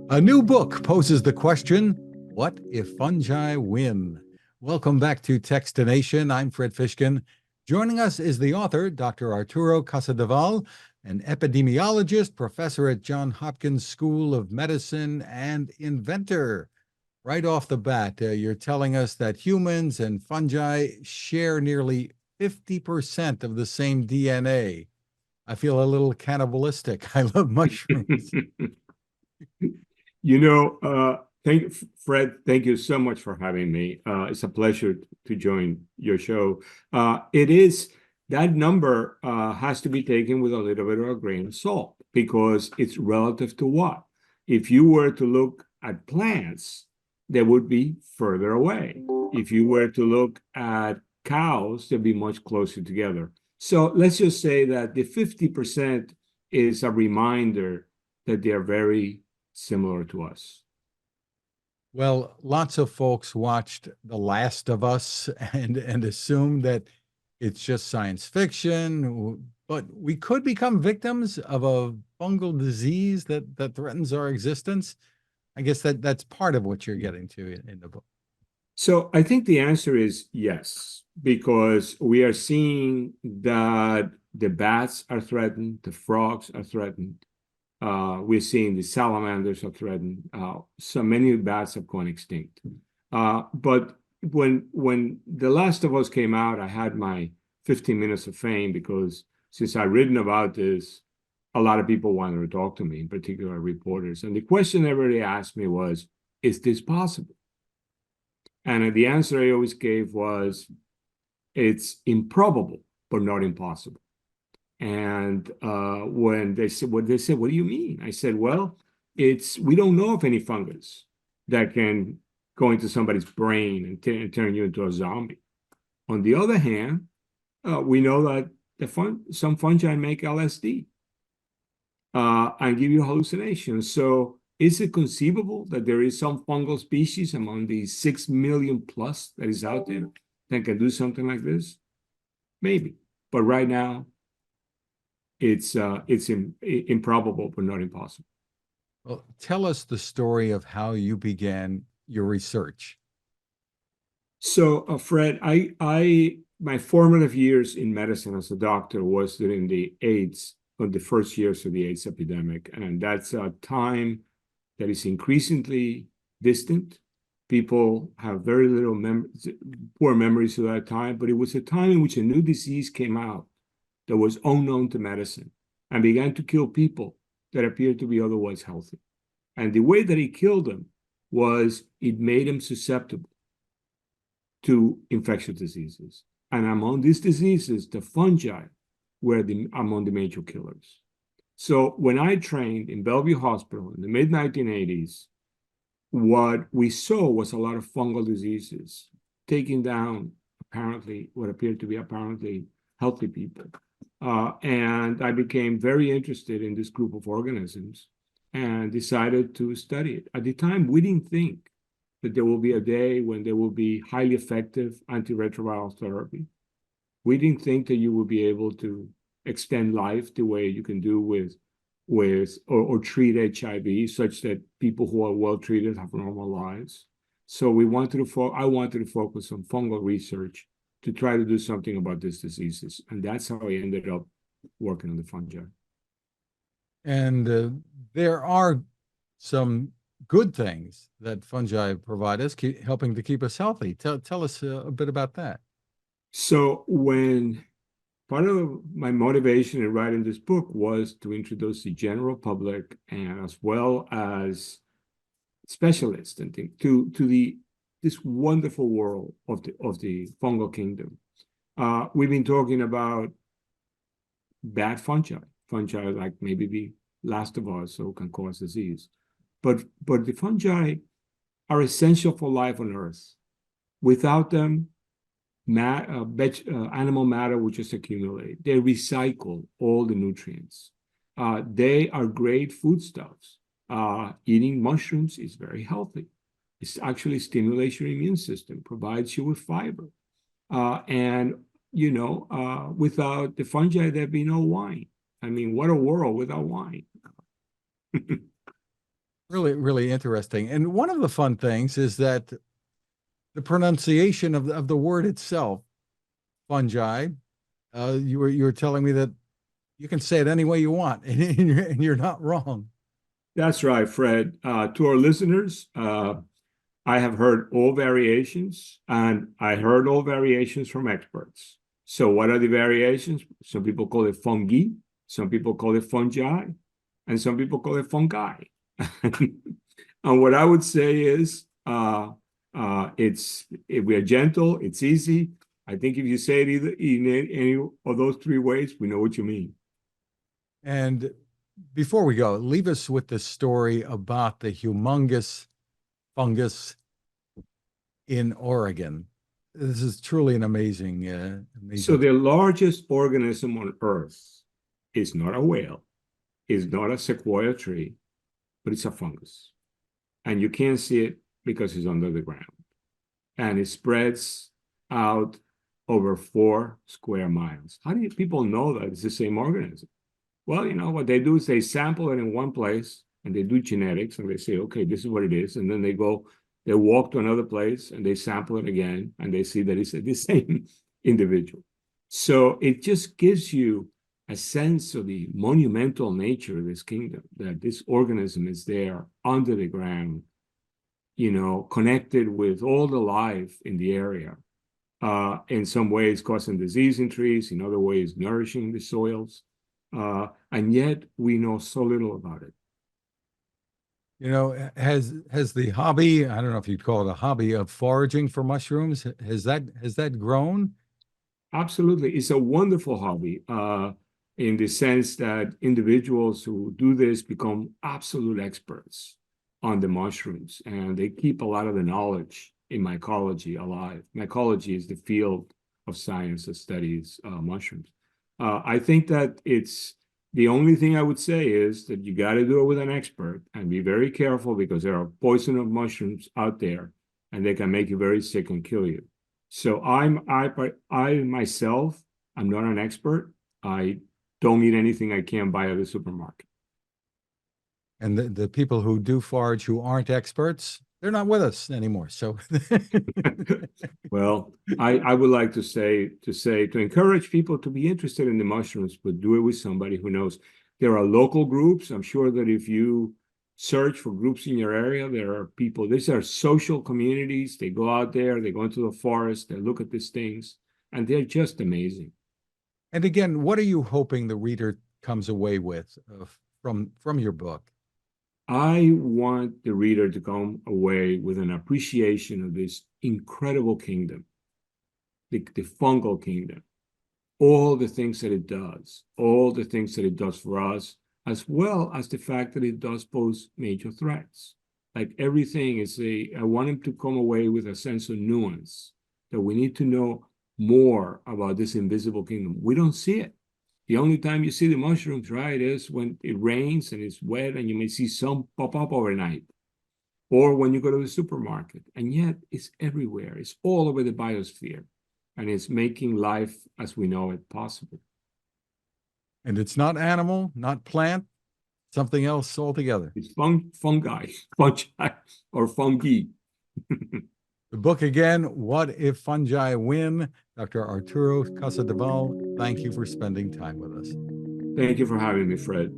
A new book poses the question, what if fungi win? Welcome back to Techstination. I'm Fred Fishkin. Joining us is the author, Dr. Arturo Casadevall, an epidemiologist, professor at Johns Hopkins School of Medicine, and inventor. Right off the bat, you're telling us that humans and fungi share nearly 50% of the same DNA. I feel a little cannibalistic. I love mushrooms. Fred, thank you so much for having me. It's a pleasure to join your show. That number has to be taken with a little bit of a grain of salt because it's relative to what? If you were to look at plants, they would be further away. If you were to look at cows, they'd be much closer together. So let's just say that the 50% is a reminder that they are very similar to us. Well, lots of folks watched The Last of Us and assumed that it's just science fiction, but we could become victims of a fungal disease that threatens our existence. I guess that's part of what you're getting to in the book. So I think the answer is yes, because we are seeing that the bats are threatened, the frogs are threatened. We're seeing the salamanders are threatened. So many bats have gone extinct. But when The Last of Us came out, I had my 15 minutes of fame because since I'd written about this, a lot of people wanted to talk to me, in particular reporters. And the question everybody asked me was, is this possible? And the answer I always gave was, it's improbable, but not impossible. And when they said, what do you mean? I said, well, we don't know of any fungus that can go into somebody's brain and turn you into a zombie. On the other hand, we know that some fungi make LSD and give you hallucinations. So is it conceivable that there is some fungal species among the 6 million plus that is out there that can do something like this? Maybe. But right now, it's improbable, but not impossible. Well, tell us the story of how you began your research. So, Fred, my formative years in medicine as a doctor was during the first years of the AIDS epidemic, and that's a time that is increasingly distant. People have very little poor memories of that time, but it was a time in which a new disease came out that was unknown to medicine and began to kill people that appeared to be otherwise healthy. And the way that it killed them was it made them susceptible to infectious diseases. And among these diseases, the fungi were among the major killers. So when I trained in Bellevue Hospital in the mid-1980s, what we saw was a lot of fungal diseases taking down what appeared to be apparently healthy people. And I became very interested in this group of organisms and decided to study it. At the time, we didn't think that there will be a day when there will be highly effective antiretroviral therapy. We didn't think that you will be able to extend life the way you can do with or treat HIV, such that people who are well treated have normal lives. So I wanted to focus on fungal research to try to do something about these diseases. And that's how I ended up working on the fungi. And there are some good things that fungi provide us, helping to keep us healthy. Tell us a bit about that. So part of my motivation in writing this book was to introduce the general public and as well as specialists and to this wonderful world of the fungal kingdom. We've been talking about bad fungi like maybe the Last of Us, so can cause disease. But the fungi are essential for life on Earth. Without them, animal matter would just accumulate. They recycle all the nutrients. They are great foodstuffs. Eating mushrooms is very healthy. It actually stimulates your immune system, provides you with fiber. And without the fungi, there'd be no wine. I mean, what a world without wine. Really, really interesting. And one of the fun things is that the pronunciation of the word itself, fungi, you were telling me that you can say it any way you want, and you're not wrong. That's right, Fred. To our listeners, I have heard all variations, and I heard all variations from experts. So, what are the variations? Some people call it fungi, some people call it fungi, and some people call it fungi. And what I would say is, if we are gentle, it's easy. I think if you say it either in any of those three ways, we know what you mean. And before we go, leave us with the story about the humongous fungus in Oregon. This is truly an amazing, So amazing. the largest organism on Earth is not a whale, is not a sequoia tree, but it's a fungus. And you can't see it because it's under the ground. And it spreads out over 4 square miles. How do people know that it's the same organism? Well, what they do is they sample it in one place and they do genetics and they say, okay, this is what it is. And then they walk to another place and they sample it again and they see that it's the same individual. So it just gives you a sense of the monumental nature of this kingdom, that this organism is there under the ground, connected with all the life in the area. In some ways causing disease in trees, in other ways nourishing the soils. And yet we know so little about it. Has the hobby, I don't know if you'd call it a hobby, of foraging for mushrooms, has that grown? Absolutely. It's a wonderful hobby in the sense that individuals who do this become absolute experts on the mushrooms, and they keep a lot of the knowledge in mycology alive. Mycology is the field of science that studies mushrooms. I think that it's the only thing I would say is that you got to do it with an expert and be very careful because there are poisonous mushrooms out there and they can make you very sick and kill you. So I myself, I'm not an expert. I don't eat anything I can't buy at the supermarket. And the people who do forage who aren't experts, they're not with us anymore. So Well, I would like to encourage people to be interested in the mushrooms, but do it with somebody who knows. There are local groups. I'm sure that if you search for groups in your area, there are people. These are social communities. They go out there, they go into the forest, they look at these things, and they're just amazing. And again, what are you hoping the reader comes away with from your book? I want the reader to come away with an appreciation of this incredible kingdom, the fungal kingdom, all the things that it does, all the things that it does for us, as well as the fact that it does pose major threats. Like everything I want him to come away with a sense of nuance, that we need to know more about this invisible kingdom. We don't see it. The only time you see the mushrooms, right, is when it rains and it's wet and you may see some pop up overnight, or when you go to the supermarket. And yet it's everywhere. It's all over the biosphere, and it's making life as we know it possible. And it's not animal, not plant, something else altogether. It's fungi, fungi, or fungi. The book again, What If Fungi Win? Dr. Arturo Casadevall, thank you for spending time with us. Thank you for having me, Fred.